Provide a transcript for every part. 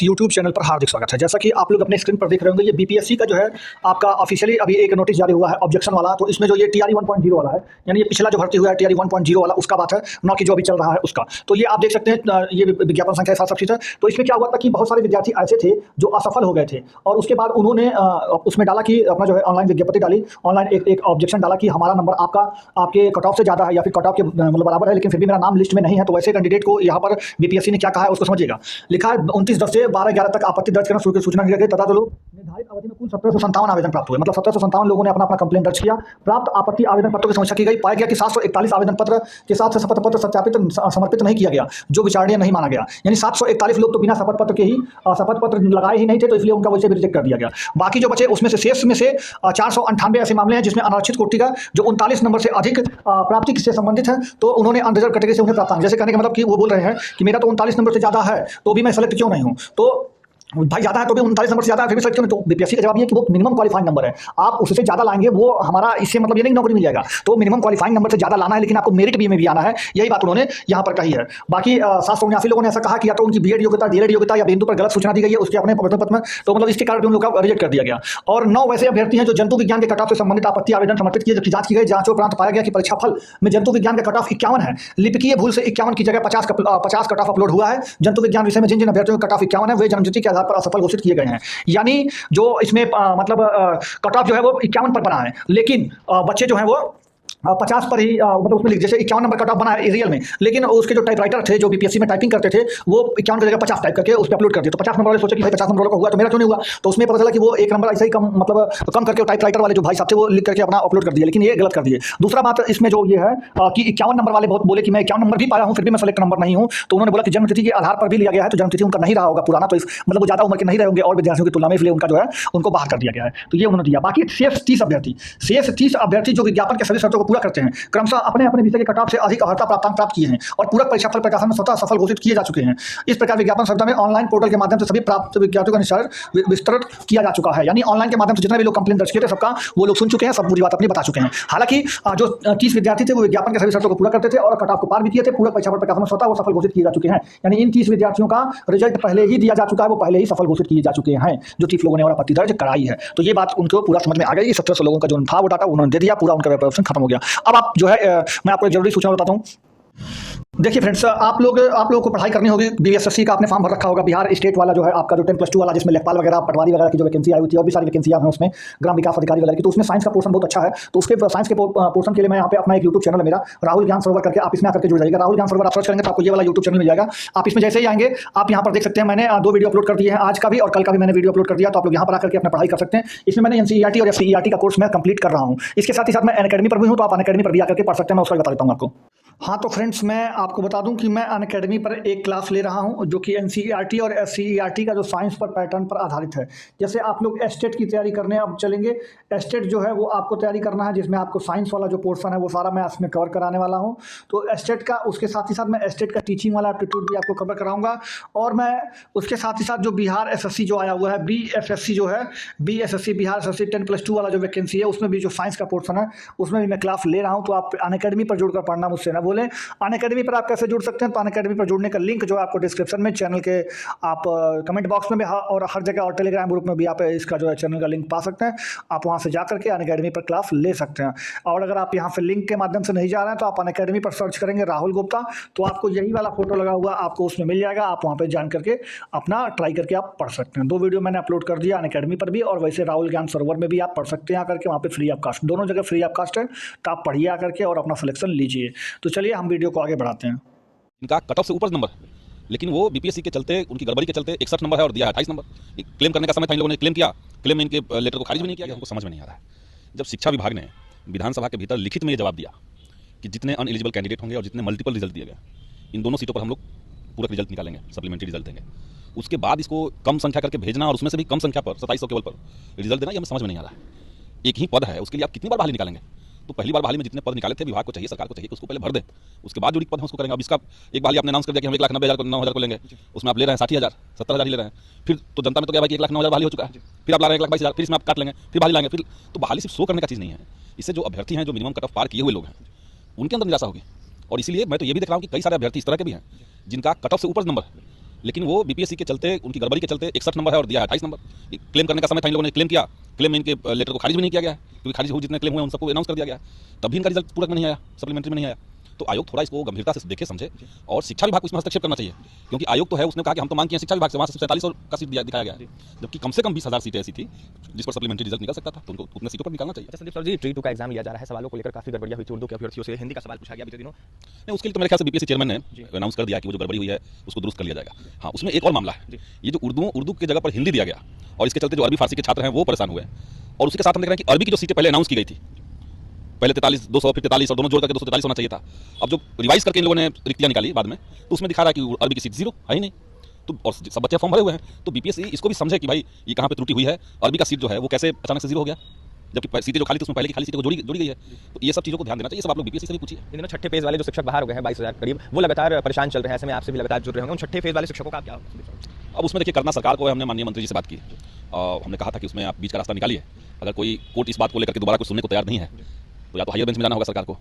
YouTube channel पर हार्दिक स्वागत है। जैसा कि आप लोग अपने स्क्रीन पर देख रहे होंगे, ये बीपीएससी का जो है आपका ऑफिशियली अभी एक नोटिस जारी हुआ है ऑब्जेक्शन वाला। तो इसमें जो ये टीआरई 1.0 वाला है, यानी ये पिछला जो भर्ती हुआ है टीआरई 1.0 वाला, उसका बात है, ना कि जो अभी चल रहा है उसका। तो ये आप देख सकते हैं, ये विज्ञापन संख्या 7 है। तो इसमें क्या हुआ था कि बहुत सारे विद्यार्थी ऐसे थे जो असफल हो गए थे, और उसके बाद उन्होंने उसमें डाला कि अपना जो है ऑनलाइन विज्ञप्ति डाली, ऑनलाइन एक ऑब्जेक्शन डाला कि हमारा नंबर आपके कट ऑफ से ज़्यादा है या फिर कट ऑफ के मतलब बराबर है, लेकिन फिर भी मेरा नाम लिस्ट में नहीं है। तो वैसे कैंडिडेट को यहाँ पर बीपीएससी ने क्या कहा है उसको समझिएगा। लिखा है 29/10 से 12/11 तक आपत्ति दर्ज करना शुरू की सूचना दी गई तथा लोग निर्धारित अवधि में कुल 1757 आवेदन प्राप्त हुए। मतलब 1757 लोगों ने अपना कंप्लेंट दर्ज किया। प्राप्त आपत्ति आवेदन पत्रों की समीक्षा की गई। पाया गया कि 741 आवेदन पत्र के साथ शपथ पत्र सत्यापित समर्पित नहीं किया गया, जो विचारणीय नहीं माना गया। यानी 741 लोग तो बिना शपथ पत्र के ही शपथ पत्र लगाए ही नहीं थे, तो इसलिए उनका वैसे भी रिजेक्ट कर दिया गया। बाकी जो बचे उसमें से शेष में से 498 ऐसे मामले हैं जिसमें अनारक्षित कोटि का जो 39 नंबर से अधिक प्राप्ति से संबंधित है, तो उन्होंने अनरिजर्व कैटेगरी से उन्हें प्राप्त। जैसे कहने का मतलब कि वो बोल रहे हैं कि मेरा तो 39 नंबर से ज़्यादा है तो भी मैं सेलेक्ट क्यों नहीं हूँ। तो भाई ज़्यादा है तो भी 39 नंबर से ज़्यादा है फिर भी सेलेक्ट क्यों नहीं। तो बीपीएससी का जवाब ये है कि वो मिनिमम क्वालिफाइंग नंबर है, आप उससे ज़्यादा लाएंगे वो हमारा इससे मतलब ये नहीं नौकरी मिल जाएगा। तो मिनिमम क्वालिफाइंग नंबर से ज़्यादा लाना है, लेकिन आपको मेरिट बी में भी आना है। यही बात उन्होंने यहाँ पर कही है। बाकी 779 लोगों ने ऐसा कहा कि या तो उनकी बीएड योग्यता, डीएलएड योग्यता या बिंदु पर गलत सूचना दी गई है उसके अपने प्रश्न पत्र में, तो मतलब इसके कारण भी उन लोगों का रिजेक्ट कर दिया गया। और 9 वैसे अभ्यर्थी हैं जो जंतु विज्ञान के कट ऑफ से संबंधित आपत्ति आवेदन समर्पित किए, जबकि जांच की गई। जांचों उपरांत पाया गया कि परीक्षा फल में जंतु विज्ञान का कट ऑफ 51 है। लिपिकीय भूल से 51 की जगह 50 कट ऑफ अपलोड हुआ है। जंतु विज्ञान विषय में जिन जिन अभ्यर्थियों का कट ऑफ 51 है वे जन्मतिथि के आधार पर असफल घोषित किए गए हैं। यानी जो इसमें मतलब कट ऑफ जो है वो 51 पर बना है, लेकिन बच्चे जो हैं वो 50 पर ही मतलब उसमें जैसे 51 नंबर कट ऑफ बना है रियल में, लेकिन उसके जो टाइपराइटर थे जो बीपीएससी में टाइपिंग करते थे वो 51 की जगह 50 टाइप करके उस पर अपलोड कर दिए। तो 50 नंबर वाले सोचे कि भाई 50 नंबर वालों का हुआ तो मेरा क्यों नहीं हुआ। तो उसमें पता चला कि वो एक नंबर ऐसा ही कम मतलब कम करके टाइपराइटर वाले जो भाई साहब थे वो लिख करके अपना अपलोड कर दिया, लेकिन ये गलत कर दिए। दूसरा बात इसमें जो ये है कि 51 नंबर वाले बहुत बोले कि मैं 51 नंबर भी पाया हूँ फिर भी मैं सेलेक्ट नंबर नहीं हूँ। तो उन्होंने बोला कि जन्मतिथि के आधार पर भी लिया गया है, तो जन्मतिथि उनका नहीं रहा होगा पुराना, तो मतलब वो ज़्यादा उम्र के नहीं रहे होंगे और विद्यार्थियों की तुलना में, इसलिए उनका जो है उनको बाहर कर दिया गया है। तो ये उन्होंने दिया। बाकी शेष 30 अभ्यर्थी जो विज्ञापन के सभी शर्तों को पूरा करते हैं, अपने अपने विषय के कट ऑफ से अधिक अर्हता प्राप्त किए हैं और पूरक परीक्षाफल प्रकाशन में स्वतः सफल घोषित किए जा चुके हैं। इस प्रकार विज्ञापन संस्था में ऑनलाइन पोर्टल के माध्यम से सभी प्राप्त विद्यार्थियों का निश्चय विस्तृत किया जा चुका है। यानी ऑनलाइन के माध्यम से जितने भी लोग कंप्लेंट दर्ज किए थे सबका वो लोग सुन चुके हैं, सब पूरी बात अपनी बता चुके हैं। हालांकि जो 30 विद्यार्थी थे वो विज्ञापन के सभी शर्तों को पूरा करते थे और कट ऑफ को पार भी किए थे, पूरक परीक्षाफल प्रकाशन में स्वतः वो सफल घोषित किए जा चुके हैं। यानी इन 30 विद्यार्थियों का रिजल्ट पहले ही दिया जा चुका है, वो पहले ही सफल घोषित किए जा चुके हैं जो 30 लोगों ने और आपत्ति दर्ज कराई है। तो ये बात उनको पूरा समझ में आ गई। 1700 लोगों का जो था वो डाटा उन्होंने दे दिया, पूरा उनका ऑप्शन खत्म हो गया। अब आप जो है मैं आपको एक जरूरी सूचना बताता हूँ। देखिए फ्रेंड्स, आप लोगों को पढ़ाई करनी होगी। बीएसएससी का आपने फॉर्म भर रखा होगा, बिहार स्टेट वाला जो है आपका जो 10+2 वाला, जिसमें लेखपाल वगैरह पटवारी वगैरह की जो वैकेंसी आई हुई थी और भी सारी वैकेंसियां हैं उसमें, ग्राम विकास अधिकारी वगैरह की। तो उसमें साइंस का पोर्शन बहुत अच्छा है। तो उसके साइंस के पोर्शन के लिए मैं यहाँ पे अपना एक यूट्यूब चैनल है मेरा, राहुल ज्ञान सरोवर करके, आप इसमें आकर जुड़ जाइएगा। राहुल ज्ञान सरोवर आप सर्च करेंगे तो आपको ये वाला यूट्यूब चैनल मिल जाएगा। आप इसमें जैसे ही आएंगे आप यहाँ पर देख सकते हैं मैंने 2 वीडियो अपलोड कर दिए हैं, आज का भी और कल का भी मैंने वीडियो अपलोड कर दिया। तो आप लोग यहाँ पर आकर के अपना पढ़ाई कर सकते हैं। इसमें मैंने एनसीईआरटी और एससीईआरटी का कोर्स मैं कंप्लीट कर रहा हूँ। इसके साथ ही साथ मैं अनअकैडमी पर भी हूँ, तो आप अनअकैडमी पर भी आकर के पढ़ सकते हैं। मैं उसका बता देता हूँ आपको। हाँ तो फ्रेंड्स, मैं आपको बता दूं कि मैं अनअकैडमी पर एक क्लास ले रहा हूं जो कि एनसीईआरटी और एससीईआरटी का जो साइंस पर पैटर्न पर आधारित है। जैसे आप लोग एस्टेट की तैयारी करने अब चलेंगे, एस्टेट जो है वो आपको तैयारी करना है, जिसमें आपको साइंस वाला जो पोर्शन है वो सारा मैं इसमें कवर कराने वाला हूँ। तो एस्टेट का, उसके साथ ही साथ मैं एस्टेट का टीचिंग वाला एप्टीट्यूड भी आपको कवर कराऊंगा। और मैं उसके साथ ही साथ जो बिहार एसएससी जो आया हुआ है, बीएसएससी जो है, बीएसएससी बिहार एसएससी 10+2 वाला जो वैकेंसी है, उसमें भी जो साइंस का पोर्शन है उसमें भी मैं क्लास ले रहा हूँ। तो आप अनअकैडमी पर जुड़कर पढ़ना मुझसे ना बोले। अनअकैडमी पर आप कैसे जुड़ सकते हैं? तो अनअकैडमी पर जुड़ने का लिंक जो है आपको डिस्क्रिप्शन में, चैनल के आप कमेंट बॉक्स में भी और हर जगह, और टेलीग्राम ग्रुप में भी आप इसका जो है चैनल का लिंक पा सकते हैं। आप वहां से जाकर के अनअकैडमी पर क्लास ले सकते हैं। और अगर आप यहां से लिंक के माध्यम से नहीं जा रहे हैं तो आप अनअकैडमी पर सर्च करेंगे राहुल गुप्ता, तो आपको यही वाला फोटो लगा हुआ आपको उसमें मिल जाएगा। आप वहां पर जान करके अपना ट्राई करके आप पढ़ सकते हैं। 2 वीडियो मैंने अपलोड कर दिया अनअकैडमी पर भी, और वैसे राहुल ज्ञान सरोवर में भी आप पढ़ सकते हैं आकर के। वहाँ पे फ्री ऑफ कास्ट, दोनों जगह फ्री ऑफ कास्ट है। तो आप पढ़िए आकर के और अपना सिलेक्शन लीजिए। तो चलिए हम वीडियो को आगे बढ़ाते हैं। इनका कट ऑफ से ऊपर नंबर, लेकिन वो बीपीएससी के चलते, उनकी गड़बड़ी के चलते 61 नंबर है और दिया है 28 नंबर। क्लेम करने का समय था, इन लोगों ने क्लेम किया, क्लेम में इनके लेटर को खारिज भी नहीं किया। हमको समझ में नहीं आ रहा है। जब शिक्षा विभाग ने विधानसभा के भीतर लिखित में ये जवाब दिया कि जितने अनएलिजिबल कैंडिडेट होंगे और जितने मल्टीपल रिजल्ट दिए गए, इन दोनों सीटों पर हम लोग पूरा रिजल्ट निकालेंगे, सप्लीमेंट्री रिजल्ट देंगे। उसके बाद इसको कम संख्या करके भेजना और उसमें से भी कम संख्या पर 2700 केवल पर रिजल्ट देना, ये हमें समझ में नहीं आ रहा है। एक ही पद है, उसके लिए आप कितनी बार बहाली निकालेंगे? तो पहली बार बहाली में जितने पद निकाले थे, विभाग को चाहिए, सरकार को चाहिए कि उसको पहले भर दें, उसके बाद जो पद हम उसको करेंगे। अब इसका एक बहाली आपने अनाउंस कर दिया कि हम 1,90,000 को 9,000 को लेंगे, उसमें आप ले रहे हैं 60,000 70,000 ही ले रहे हैं। फिर तो जनता में तो क्या भाई कि 1,09,000 बहाली हो चुका है, फिर आप ला रहे हैं 1,22,000, फिर इसमें आप काट लेंगे, फिर बहाली लाएंगे। फिर तो बहाली सिर्फ शो करने का चीज़ नहीं है। इससे जो अभ्यर्थी हैं, जो मिनिमम कट ऑफ पार किए हुए लोग हैं, उनके अंदर निराशा होगी। और इसीलिए मैं तो ये भी देख रहा हूँ कि कई सारे अभ्यर्थी इस तरह के भी हैं जिनका कट ऑफ से ऊपर नंबर, लेकिन वो बीपीएससी के चलते, उनकी गड़बड़ी के चलते 61 नंबर है और दिया है 28 नंबर। क्लेम करने का समय था, इन लोगों ने क्लेम किया, क्लेम में इनके लेटर को खारिज भी नहीं किया गया है, क्योंकि खारिज हो जितने क्लेम हुए उन सबको अनाउंस कर दिया गया है, तब भी इनका रिजल्ट पूरक में नहीं आया, सप्लीमेंट्री में नहीं आया। तो आयोग थोड़ा इसको गंभीरता से देखे समझे, और शिक्षा विभाग को इसमें हस्तक्षेप करना चाहिए, क्योंकि आयोग तो है, उसने कहा कि हम तो मांग किए हैं शिक्षा विभाग से, वहाँ से 4700 का सीट दिखाया गया है, जबकि कम से कम 20,000 सीटें ऐसी थी जिस पर सप्लीमेंट्री रिजल्ट निकल सकता था, तो उनको उतने सीटों पर निकालना चाहिए। अच्छा संदीप सर जी, T2 का एग्जाम लिया जा रहा है, सवालों को लेकर काफी गड़बड़ियां हुई थी, उर्दू के अभ्यर्थियों से हिंदी का सवाल पूछा गया बीते दिनों। नहीं, उसके लिए तो मेरे ख्याल से बीपीएससी चेयरमैन ने अनाउंस कर दिया कि वो जो गड़बड़ी हुई है उसको दुरुस्त कर लिया जाएगा। हाँ, उसमें एक और मामला है, ये जो उर्दू की जगह पर हिंदी दिया गया और इसके चलते जो अरबी फारसी के छात्र हैं वो परेशान हुए, और उसके साथ हम देख रहे हैं कि अरबी की जो सीटें पहले अनाउंस की गई थी, पहले 43,200 फिर 43 और दोनों जोड़ करके 243 होना चाहिए था। अब जो रिवाइज करके इन लोगों ने रिक्तियाँ निकाली बाद में, तो उसमें दिखा रहा है कि अरबी की सीट 0 है ही नहीं, तो और सब बच्चे फॉर्म भरे हुए हैं। तो बीपीएससी इसको भी समझे कि भाई ये कहाँ पे त्रुटि हुई है, अरबी का सीट जो है वो कैसे अचानक से 0 हो गया, जबकि सीटें जो खाली थी उसमें पहले की खाली सीटें को जोड़ी गई है। तो ये सब चीज़ों को ध्यान देना चाहिए, सब आप लोग बीपीएससी से भी पूछिए। इन दिनों छठे फेज वाले जो शिक्षक बाहर हो गए हैं 22,000 करीब, वो लगातार परेशान चल रहे हैं, ऐसे में आपसे भी लगातार जुड़ रहे होंगे, उन छठे फेज वाले शिक्षकों का क्या होगा? अब उसमें देखिए करना सरकार को है, हमने माननीय मंत्री जी से बात की, हमने कहा था कि उसमें आप बीच का रास्ता निकालिए। अगर कोई कोर्ट इस बात को लेकर के दोबारा कुछ सुनने को तैयार नहीं है, तो या तो हायर बेंच में जाना होगा सरकार को।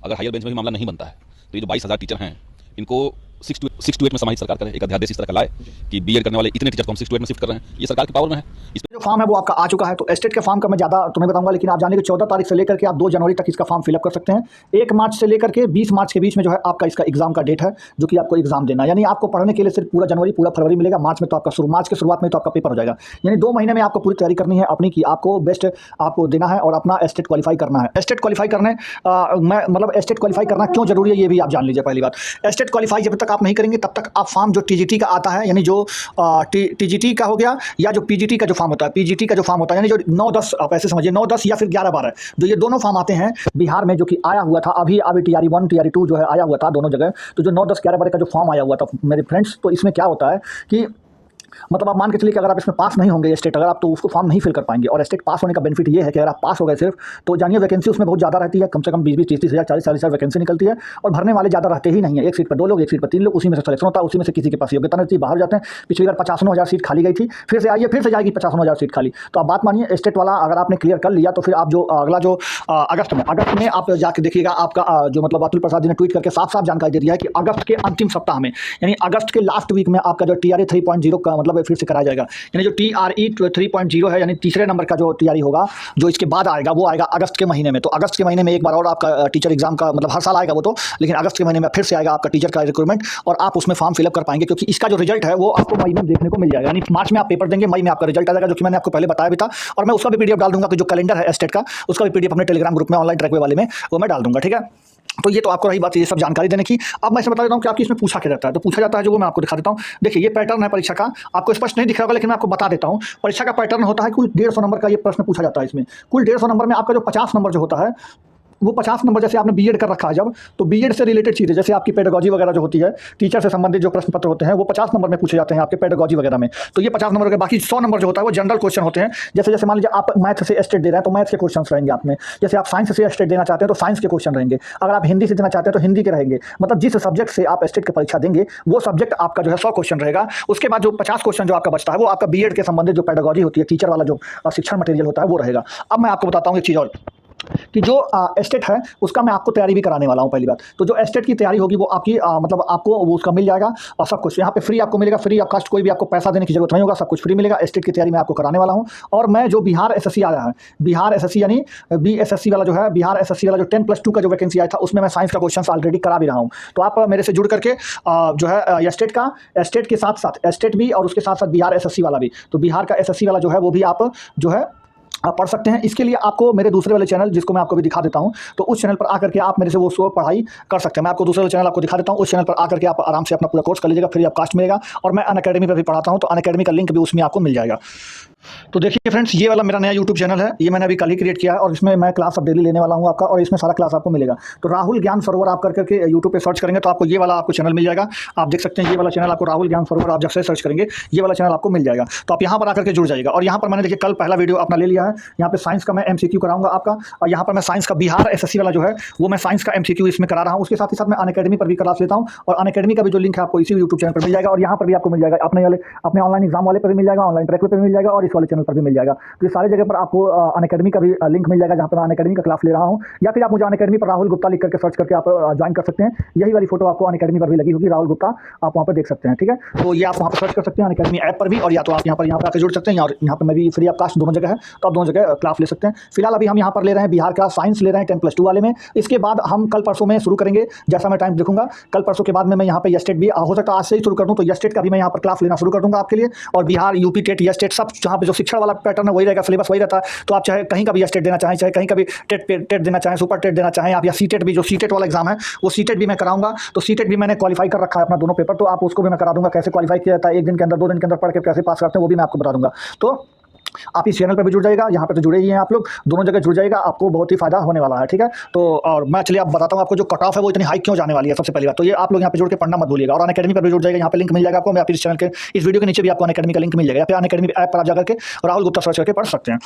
अगर हायर बेंच में भी मामला नहीं बनता है, तो ये जो 22,000 टीचर हैं इनको 6 to 8 में समाहित सरकार करे, एक अध्यादेश इस तरह का लाए कि बीएड करने वाले इतने टीचर को हम 6 to 8 में शिफ्ट कर रहे हैं, ये सरकार की पावर में है। जो फॉर्म है वो आपका आ चुका है, तो एस्टेट के फॉर्म का मैं ज़्यादा तुम्हें बताऊंगा, लेकिन आप जानिए कि 14 तारीख से लेकर के आप 2 जनवरी तक इसका फॉर्म फिलअप कर सकते हैं। 1 मार्च से लेकर के 20 मार्च के बीच में जो है आपका इसका एग्जाम का डेट है, जो कि आपको एग्जाम देना है। यानी आपको पढ़ने के लिए सिर्फ पूरा जनवरी पूरा फरवरी मिलेगा, मार्च में तो आपका मार्च के शुरुआत में तो आपका पेपर हो जाएगा। यानी 2 महीने में आपको पूरी तैयारी करनी है अपनी, की आपको बेस्ट आपको देना है और अपना एस्टेट क्वालिफाई करना है। एस्टेट क्वालिफाई करने मैं मतलब एस्टेट क्वालिफाई करना क्यों जरूरी है ये भी आप जान लीजिए। पहली बात, एस्टेट क्वालिफाई जब तक आप नहीं करेंगे तब तक आप फॉर्म जो टीजीटी का आता है, यानी जो टीजीटी का हो गया या जो पीजीटी का जो फॉर्म होता है, पीजीटी का जो फॉर्म होता है, यानी जो 9-10 आप ऐसे समझिए 9-10 या फिर 11-12 जो ये दोनों फॉर्म आते हैं बिहार में, जो कि आया हुआ था अभी टीआरई 1 टीआरई 2 जो है आया हुआ था दोनों जगह। तो जो 9-10-11-12 का जो फॉर्म आया हुआ था मेरे फ्रेंड्स, तो इसमें क्या होता है कि मतलब आप मान के चलिए कि अगर आप इसमें पास नहीं होंगे स्टेट, अगर आप तो उसको फॉर्म नहीं फिल कर पाएंगे। और स्टेट पास होने का बेनिफिट ये है कि अगर आप पास हो गए सिर्फ, तो जानिए वैकेंसी उसमें बहुत ज़्यादा रहती है, कम से कम 20-20, 30-30 हज़ार, 40-40 हज़ार वैकेंसी निकलती है, और भरने वाले ज़्यादा रहते ही नहीं है। एक सीट पर 2 लोग, एक सीट पर 3 लोग, उसी में से सिलेक्शन होता है, उसी में से किसी के पास योग्यता नहीं थी, बाहर जाते हैं। पिछली बार 55,000 सीट खाली गई थी, फिर से आइए, फिर से जाएगी 55,000 सीट खाली। तो आप बात मानिए, स्टेट वाला अगर आपने क्लियर कर लिया तो फिर आप जो अगला जो अगस्त में आप जाके देखिएगा, आपका जो मतलब अतुल प्रसाद जी ने ट्वीट करके साफ साफ जानकारी दे दिया है कि अगस्त के अंतिम सप्ताह में, यानी अगस्त के लास्ट वीक में आपका जो टीआरई 3.0 का मतलब फिर से कराया जाएगा। यानी जो टीआरई 3.0 है, यानी तीसरे नंबर का जो टीआरई होगा जो इसके बाद आएगा, वो आएगा अगस्त के महीने में। तो अगस्त के महीने में एक बार और आपका टीचर एग्जाम का मतलब हर साल आएगा वो तो, लेकिन अगस्त के महीने में फिर से आएगा आपका टीचर का रिक्रूटमेंट, और आप उसमें फॉर्म फिलअप कर पाएंगे, क्योंकि इसका जो रिजल्ट है वो आपको मई में देखने को मिल जाएगा। यानी मार्च में आप पेपर देंगे, मई में आपका रिजल्ट आ जाएगा, जो कि मैंने आपको पहले बताया भी था। और मैं उसका भी पीडीएफ डाल दूंगा कि जो कैलेंडर है स्टेट का, उसका भी पीडीएफ अपने टेलीग्राम ग्रुप में ऑनलाइन ट्रैकवे वाले में वो मैं डाल दूंगा, ठीक है। तो ये तो आपको रही बात ये सब जानकारी देने की। अब मैं इसे बता देता हूँ कि आपकी इसमें पूछा क्या जाता है। तो पूछा जाता है जो वो मैं आपको दिखा देता हूँ। देखिए ये पैटर्न है परीक्षा का, आपको स्पष्ट नहीं दिख रहा होगा, लेकिन मैं आपको बता देता हूँ। परीक्षा का पैटर्न होता है, कुल 150 नंबर का ये प्रश्न पूछा जाता है। इसमें कुल 150 नंबर में आपका जो 50 नंबर जो होता है, वो 50 नंबर जैसे आपने बीएड कर रखा है जब, तो बीएड से रिलेटेड चीज़ें जैसे आपकी पेडागॉजी वगैरह जो होती है, टीचर से संबंधित जो प्रश्न पत्र होते हैं, वो 50 नंबर में पूछे जाते हैं आपके पेडागॉजी वगैरह में। तो ये 50 नंबर के बाकी 100 नंबर जो होता है वो जनरल क्वेश्चन होते हैं। जैसे मान लीजिए आप मैथ से स्टेट दे रहे हैं तो मैथ के क्वेश्चन रहेंगे आप में। जैसे आप साइंस से स्टेट देना चाहते हैं तो साइंस के क्वेश्चन रहेंगे। अगर आप हिंदी से देना चाहते हैं तो हिंदी के रहेंगे। मतलब जिस सब्जेक्ट से आप स्टेट की परीक्षा देंगे वो सब्जेक्ट आपका जो है 100 क्वेश्चन रहेगा। उसके बाद जो 50 क्वेश्चन जो आपका बचता है वो आपका बीएड के संबंधित जो पेडागॉजी होती है, टीचर वाला जो शिक्षण मटेरियल होता है वो रहेगा। अब मैं आपको बताता हूँ एक चीज़ और, कि जो एस्टेट है उसका मैं आपको तैयारी भी कराने वाला हूँ। पहली बात तो जो एस्टेट की तैयारी होगी वो आपकी मतलब आपको वो उसका मिल जाएगा, और सब कुछ यहाँ पे फ्री आपको मिलेगा, फ्री ऑफ कॉस्ट, कोई भी आपको पैसा देने की जरूरत नहीं होगा, सब कुछ फ्री मिलेगा। एस्टेट की तैयारी मैं आपको कराने वाला हूँ। और मैं जो बिहार एसएससी आया है, बिहार एसएससी यानी बीएसएससी वाला जो है, बिहार एसएससी वाला जो 10+2 का जो वैकेंसी आया था, उसमें मैं साइंस का क्वेश्चन ऑलरेडी करा भी रहा हूँ। तो आप मेरे से जुड़ करके जो है एस्टेट के साथ साथ एस्टेट भी और उसके साथ साथ बिहार एसएससी वाला भी, तो बिहार का एसएससी वाला जो है वो भी आप जो है आप पढ़ सकते हैं। इसके लिए आपको मेरे दूसरे वाले चैनल, जिसको मैं आपको भी दिखा देता हूं, तो उस चैनल पर आकर के आप मेरे से वो सो पढ़ाई कर सकते हैं। मैं आपको दूसरे वाले चैनल आपको दिखा देता हूं, उस चैनल पर आकर के आप आराम से अपना पूरा कोर्स कर लीजिएगा, फ्री ऑफ कॉस्ट मिलेगा। और मैं अनअकैडमी पर भी पढ़ाता हूं, तो अनअकैडमी का लिंक भी उसमें आपको मिल जाएगा। तो देखिए फ्रेंड्स, ये वाला मेरा नया यूट्यूब चैनल है, ये मैंने अभी कल ही क्रिएट किया है, और इसमें मैं क्लास अब डेली लेने वाला हूँ आपका, और इसमें सारा क्लास आपको मिलेगा। तो राहुल ज्ञान सरोवर आप करके यूट्यूब पे सर्च करेंगे तो आपको ये वाला आपको चैनल मिल जाएगा। आप देख सकते हैं ये वाला चैनल आपको, राहुल ज्ञान सरोवर, आप जब से सर्च करेंगे ये वाला चैनल आपको मिल जाएगा। तो आप यहाँ पर आकर के जुड़ जाएगा। और यहाँ पर मैंने देखिए कल पहला वीडियो अपना ले लिया है। यहाँ पे साइंस का मैं MCQ कराऊंगा आपका, और यहाँ पर मैं साइंस का बिहार एसएससी वाला जो है वो मैं साइंस का MCQ इसमें करा रहा हूँ। उसके साथ ही साथ मैं अनअकैडमी पर भी क्लास लेता हूँ, और अनअकैडमी का भी जो लिंक है आपको इसी यूट्यूब चैनल पर मिल जाएगा। और यहाँ पर भी आपको मिल जाएगा, अपने ऑनलाइन एग्जाम वाले पर भी मिल जाएगा, ऑनलाइन ट्रैक पर भी मिल जाएगा, और इस वाले चैनल पर भी मिल जाएगा। तो ये सारी जगह पर आपको अनअकैडमी का भी लिंक मिल जाएगा, जहाँ पर मैं अनअकैडमी का क्लास ले रहा हूँ, या फिर आप मुझे अनअकैडमी पर राहुल गुप्ता लिख करके सर्च करके आप ज्वाइन कर सकते हैं। यही वाली फोटो आपको अनअकैडमी पर भी लगी होगी, राहुल गुप्ता, आप वहाँ पर देख सकते हैं। ठीक है, तो ये आप वहाँ पर सर्च कर सकते हैं अनअकैडमी ऐप पर भी, और या तो आप यहाँ पर आकर जुड़ सकते हैं, और यहाँ पर मैं भी फ्री ऑफ कास्ट दोनों जगह है, तो आप दोनों जगह क्लास ले सकते हैं। फिलहाल अभी हम यहाँ पर ले रहे हैं बिहार का साइंस ले रहे हैं 10+2 वाले में। इसके बाद हम कल परसों में शुरू करेंगे, जैसा मैं टाइम देखूंगा। कल परसों के बाद में मैं यहाँ पे एस्टेट भी हो सकता है आज से ही शुरू कर दूँ, तो एस्टेट का भी मैं यहाँ पर क्लास लेना शुरू कर दूंगा आपके लिए। और बिहार, यूपी टेट, एस्टेट सब जहाँ पे जो शिक्षा वाला पैटर्न है वही रहेगा, सिलेबस वही रहता है। तो आप चाहे कहीं का भी एस्टेट देना चाहें, चाहे कहीं का भी टेट देना चाहें, सुपर टेट देना चाहें आप, या सीटेट भी, जो सीटेट वाला एग्जाम है वो सीटेट भी मैं कराऊंगा। तो सीटेट भी मैंने क्वालिफाई कर रखा है अपना दोनों पेपर, तो आप उसको भी मैं करा दूंगा। कैसे क्वालिफाई किया जाता है, 1 दिन के अंदर 2 दिन के अंदर पढ़ के कैसे पास करते हैं, वो भी मैं आपको बता दूंगा। तो आप इस चैनल पर भी जुड़ जाइएगा, यहाँ पे तो जुड़े ही हैं आप लोग, दोनों जगह जुड़ जाइएगा, आपको बहुत ही फायदा होने वाला है। ठीक है, तो और मैं चलिए आप बताता हूँ आपको जो कट ऑफ है वो इतनी हाई क्यों जाने वाली है। सबसे पहली बात तो ये आप लोग यहाँ पे जुड़ के पढ़ना मत भूलिएगा, और अनअकैडमी पर भी जुड़ जाइएगा, यहाँ पे लिंक मिल जाएगा आपको। मैं इस चैनल के इस वीडियो के नीचे भी आपको अनअकैडमी का लिंक मिल जाएगा, या फिर अनअकैडमी ऐप पर आप जाकर के राहुल गुप्ता सर्च करके पढ़ सकते हैं।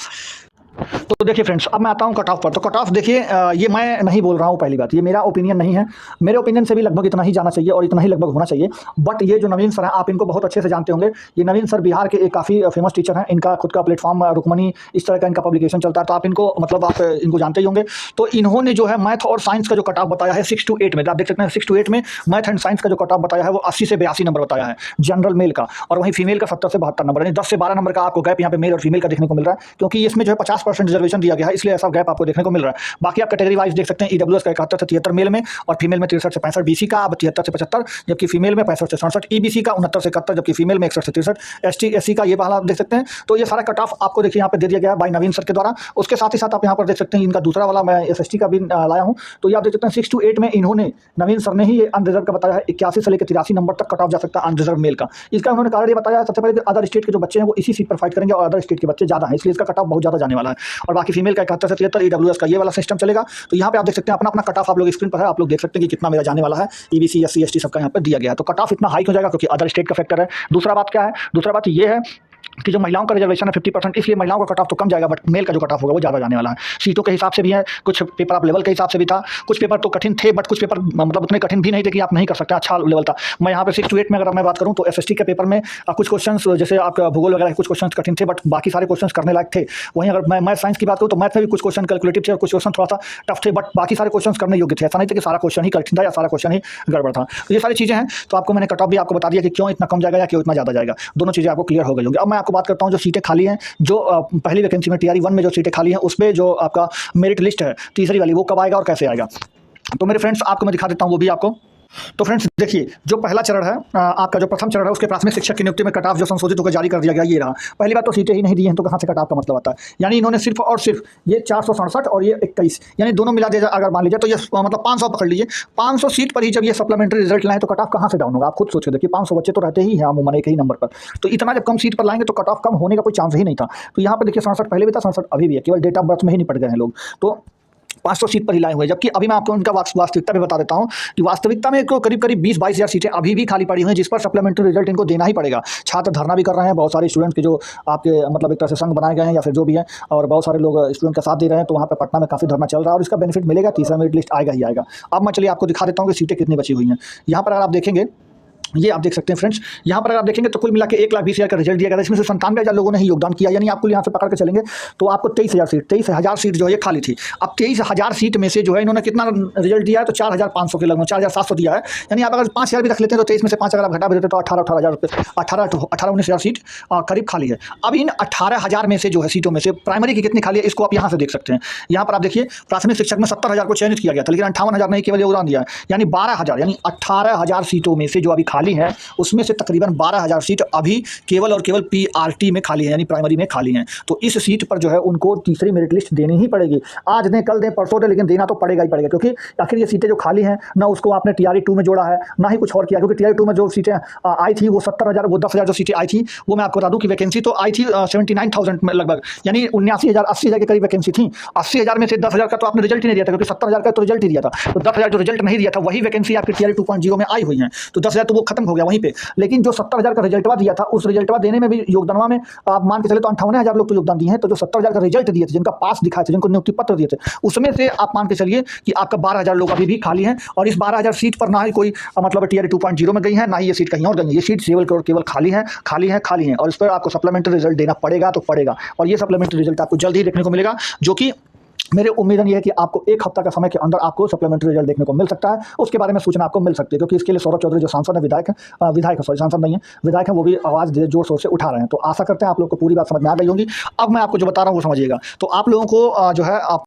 तो देखिए फ्रेंड्स, अब मैं आता हूँ कट ऑफ पर। तो कट ऑफ देखिए, ये मैं नहीं बोल रहा हूँ, पहली बात ये मेरा ओपिनियन नहीं है, मेरे ओपिनियन से भी लगभग इतना ही जाना चाहिए और इतना ही लगभग होना चाहिए। बट ये जो नवीन सर हैं, आप इनको बहुत अच्छे से जानते होंगे। ये नवीन सर बिहार के एक काफ़ी फेमस टीचर हैं, इनका खुद का प्लेटफॉर्म रुकमनी इस तरह का इनका पब्लिकेशन चलता है, तो आप इनको मतलब आप इनको जानते ही होंगे। तो इन्होंने जो है मैथ और साइंस का जो कट ऑफ बताया है 6 to 8 में, आप देख सकते हैं 6 to 8 में मैथ एंड साइंस का जो कट ऑफ बताया है वो 80 से 82 नंबर बताया है जनरल मेल का, और वहीं फीमेल का 70 से 72 नंबर, यानी 10 से 12 नंबर का आपको गैप यहाँ पे मेल और फीमेल का देखने को मिल रहा है, क्योंकि इसमें जो है 50% रिजर्वेशन दिया गया है, इसलिए ऐसा गैप आपको देखने को मिल रहा है। बाकी आप कैटेगरी वाइज देख सकते हैं, ईडब्ल्यूएस का 71 से 73 मेल में, और फीमेल में 63 से 65, बीसी का अब 73 से 75, जबकि फीमेल में 65 से 67, ईबीसी का 69 से 71, जबकि फीमेल में 61 से 63, एसटी एससी का ये वाला आप देख सकते हैं। तो ये सारा कट ऑफ आपको देखिए यहाँ पे दे दिया गया है बाई नवीन सर के द्वारा। उसके साथ ही साथ आप यहाँ पर देख सकते हैं इनका दूसरा वाला मैं एसएसटी का भी लाया हूँ। तो ये आप देख सकते हैं 6 to 8 में इन्होंने नवीन सर ने ही ये अनरिजर्व का बताया है, 81 से लेकर 83 नंबर तक कट ऑफ जा सकता है अनरिजर्व मेल का। इसका उन्होंने कारण ये बताया है, सबसे पहले अदर स्टेट के जो बच्चे हैं वो इसी सीट पर फाइट करेंगे, और अदर स्टेट के बच्चे ज़्यादा हैं, इसलिए इसका कट ऑफ बहुत ज़्यादा जाने वाला है। और बाकी फीमेल का 71 से 73, ईडब्ल्यूएस का ये वाला सिस्टम चलेगा। तो यहाँ पे आप देख सकते हैं अपना अपना कट ऑफ आप लोग स्क्रीन पर है, आप लोग देख सकते हैं कि कितना मेरा जाने वाला है। ईबीसी एससी एसटी सबका यहाँ पर दिया गया है। तो कट ऑफ इतना हाई हो जाएगा क्योंकि अदर स्टेट का फैक्टर है। दूसरा बात क्या है, दूसरा बात ये है कि जो महिलाओं का रिजर्वेशन है 50%, इसलिए महिलाओं का कट ऑफ तो कम जाएगा, बट मेल का जो कट ऑफ होगा वो ज़्यादा जाने वाला है। सीटों के हिसाब से भी है, कुछ पेपर आप लेवल के हिसाब से भी था, कुछ पेपर तो कठिन थे, बट कुछ पेपर मतलब उतने कठिन भी नहीं थे कि आप नहीं कर सकते, अच्छा लेवल था। मैं यहाँ पे 6 to 8 में अगर मैं बात करूँ तो एसएसटी के पेपर में कुछ क्वेश्चन जैसे आपका भूगोल वगैरह कुछ क्वेश्चन कठिन थे, बट बाकी सारे क्वेश्चन करने लायक थे। वहीं अगर मैं मैथ साइंस की बात करूँ तो मैथ में भी कुछ क्वेश्चन कैलकुलेटिव थे और कुछ क्वेश्चन थोड़ा सा टफ थे, बट बाकी सारे क्वेश्चन करने योग्य थे। ऐसा नहीं था कि सारा क्वेश्चन ही कठिन था या सारा क्वेश्चन ही गड़बड़ था। तो ये सारी चीज़ें हैं। तो आपको मैंने कट ऑफ भी आपको बता दिया कि क्यों इतना कम जाएगा या क्यों इतना ज़्यादा जाएगा, दोनों चीज़ें आपको क्लियर हो गई होंगी। अब मैं आपको बात करता हूँ जो सीटें खाली हैं, जो पहली वैकेंसी में टीआरई 1 में जो सीटें खाली हैं उसमें जो आपका मेरिट लिस्ट है तीसरी वाली, वो कब आएगा और कैसे आएगा। तो मेरे फ्रेंड्स आपको मैं दिखा देता हूँ वो भी आपको। तो फ्रेंड्स देखिए, जो पहला चरण है आपका जो प्रथम चरण है उसके प्राथमिक शिक्षक की नियुक्ति में कट ऑफ जो संशोधित होकर जारी कर दिया गया ये रहा। पहली बात तो सीटें ही नहीं दी हैं तो कहाँ से कट ऑफ का मतलब आता है, यानी इन्होंने सिर्फ और सिर्फ ये 467 और ये 21 यानी दोनों मिला दिया अगर मान लीजिए तो ये मतलब 500 पकड़ लीजिए, 500 सीट पर ही जब ये सप्लीमेंट्री रिजल्ट लाएं तो कट ऑफ कहाँ से डाउन होगा। आप खुद सोच के देखिए, 500 बच्चे तो रहते ही हैं अमूमन एक ही नंबर पर, तो इतना जब कम सीट पर लाएंगे तो कट ऑफ कम होने का कोई चांस ही नहीं था। तो यहाँ पर देखिए 67 पहले भी था, 67 अभी भी है, केवल डेट ऑफ बर्थ में ही निपट गए हैं लोग, तो 500 सीट पर ही लाए हुए हैं। जबकि अभी मैं आपको उनका वास्तविकता भी बता देता हूँ कि वास्तविकता में करीब 20-22 हज़ार सीटें अभी भी खाली पड़ी हुई हैं, जिस पर सप्लीमेंट्री रिजल्ट इनको देना ही पड़ेगा। छात्र धरना भी कर रहे हैं, बहुत सारे स्टूडेंट के जो आपके मतलब एक तरह से संघ बनाए गए हैं या फिर जो भी है, और बहुत सारे लोग स्टूडेंट का साथ दे रहे हैं। तो वहाँ पर पटना में काफ़ी धरना चल रहा है और इसका बेनिफिट मिलेगा, तीसरा मेरिट लिस्ट आएगा ही आएगा। अब मैं चलिए आपको दिखा देता हूँ कि सीटें कितनी बची हुई हैं। यहाँ पर अगर आप देखेंगे, ये आप देख सकते हैं फ्रेंड्स, यहाँ पर अगर आप देखेंगे तो कुल मिला के 1,20,000 का रिजल्ट दिया गया था, इसमें से 97,000 लोगों ने ही योगदान किया, यानी आपको यहाँ से पकड़ के चलेंगे तो आपको 23,000 सीट जो है ये खाली थी। अब 23,000 सीट में से जो है इन्होंने कितना रिजल्ट दिया है तो 4,500 के लगभग 4,700 दिया है, यानी आप अगर 5,000 भी रख लेते हैं तो 23 में से 5 अगर आप घटा भी देते तो 18-19,000 सीट करीब खाली है। अब इन 18,000 में से जो है सीटों में से प्राइमरी की कितनी खाली है इसको आप यहाँ से देख सकते हैं। यहाँ पर आप देखिए प्राथमिक शिक्षक में 70,000 को चयनित किया गया था, लेकिन 58,000 नहीं केवल योगदान दिया है, यानी 12,000 यानी 18,000 सीटों में से जो अभी खाली है उसमें से तकरीबन 12,000 सीट अभी केवल और केवल पीआरटी में खाली है, यानी प्राइमरी में खाली हैं। तो इस सीट पर जो है उनको तीसरी मेरिट लिस्ट देनी ही पड़ेगी, आज दें कल दें परसों दें, लेकिन देना तो पड़ेगा ही पड़ेगा, क्योंकि आखिर ये सीटें जो खाली हैं ना उसको आपने टीआरई 2 में जोड़ा है ना ही कुछ और किया, क्योंकि टीआरई 2 में जो सीटें आई थी वो 70,000 वो 10,000 जो सीटें आई थी वो मैं आपको बता दूं कि वैकेंसी तो आई थी 79,000 में लगभग, यानी 79,000 80,000 के करीब वैकेंसी थी। 80,000 में से 10,000 का तो आपने रिजल्ट ही नहीं दिया था, क्योंकि 70,000 का तो रिजल्ट ही दिया था, तो 10,000 जो रिजल्ट नहीं दिया था वही वैकेंसी आपकी टीआरई 2.0 में आई हुई है। तो 10,000 तो वो खत्म हो गया वहीं पे। लेकिन जो 70,000 का रिजल्टवा दिया था, उस रिजल्टवा देने में भी योगदानवा में आप मान के चले तो 58,000 लोग तो योगदान दिए हैं। तो जो 70,000 का रिजल्ट दिए थे, जिनका पास दिखाए थे, जिनको नियुक्ति पत्र दिए थे, उसमें से आप मान के चलिए कि आपका 12,000 लोग अभी भी खाली हैं। और इस 12,000 सीट पर ना ही कोई मतलब TRE 2.0 में गई है, ना ही ये सीट कहीं और गई है। ये सीट केवल खाली है, खाली है, खाली है। और इस पर आपको सप्लीमेंट्री रिजल्ट देना पड़ेगा तो पड़ेगा। और ये सप्लीमेंट्री रिजल्ट आपको जल्द ही देखने को मिलेगा, जो कि मेरे उम्मीद ये है कि आपको 1 हफ्ता का समय के अंदर आपको सप्लीमेंट्री रिजल्ट देखने को मिल सकता है। उसके बारे में सूचना आपको मिल सकती है, क्योंकि इसके लिए सौरभ चौधरी जो सांसद है, विधायक है, सांसद नहीं है, विधायक है, वो भी आवाज़ जोर शोर से उठा रहे हैं। तो आशा करते हैं आप लोग को पूरी बात समझ में आ गई होंगी। अब मैं आपको जो बता रहा हूँ वो समझिएगा। तो आप लोगों को जो है आप